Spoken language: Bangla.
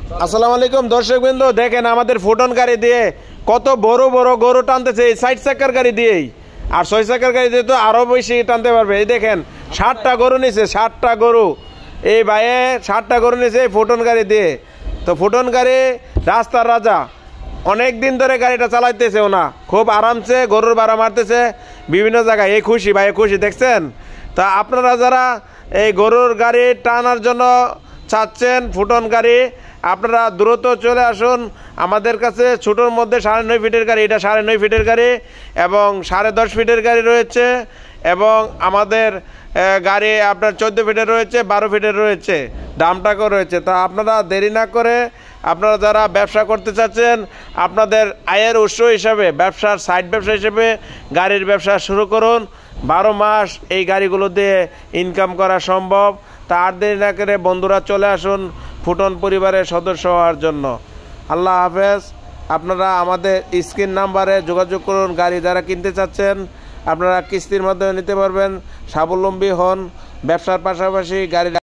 আসসালামু আলাইকুম দর্শকবৃন্দ, দেখেন আমাদের ফুটন গাড়ি দিয়ে কত বড় বড় গরু টানতেছে এই 60 চাকার গাড়ি দিয়েই। আর 6 চাকার গাড়ি দিয়ে তো আরো বেশি টানতে পারবে। এই দেখেন 60টা গরু নিছে, 60টা গরু। এই ভাইয়ে 60টা গরু নিছে এই ফুটন গাড়ি দিয়ে। তো ফুটন গাড়ি রাস্তার রাজা, অনেক দিন ধরে গাড়িটা চালাইতেছে ওনা, খুব আরামসে গরুর ভাড়া মারতেছে বিভিন্ন জায়গায়। এই খুশি ভাই, খুশি দেখছেন। তা আপনারা যারা এই গরুর গাড়ি টানার জন্য চাচ্ছেন ফুটন গাড়ি, আপনারা দ্রুত চলে আসুন আমাদের কাছে। ছোটোর মধ্যে 9.5 ফিটের গাড়ি, এটা 9.5 ফিটের গাড়ি এবং 10.5 ফিটের গাড়ি রয়েছে, এবং আমাদের গাড়ি আপনার 14 ফিটের রয়েছে, 12 ফিটের রয়েছে, দামটাকেও রয়েছে। তা আপনারা দেরি না করে, আপনারা যারা ব্যবসা করতে চাচ্ছেন, আপনাদের আয়ের উৎস হিসাবে, ব্যবসার সাইড ব্যবসা হিসেবে গাড়ির ব্যবসা শুরু করুন। 12 মাস এই গাড়িগুলো দিয়ে ইনকাম করা সম্ভব। তা আর দেরি না করে বন্ধুরা চলে আসুন ফুটন পরিবারের সদস্য হওয়ার জন্য। আল্লাহ হাফেজ। আপনারা আমাদের স্ক্রিন নাম্বারে যোগাযোগ করুন। গাড়ি যারা কিনতে চাচ্ছেন আপনারা কিস্তির মাধ্যমে নিতে পারবেন, স্বাবলম্বী হন, ব্যবসার পাশাপাশি গাড়ি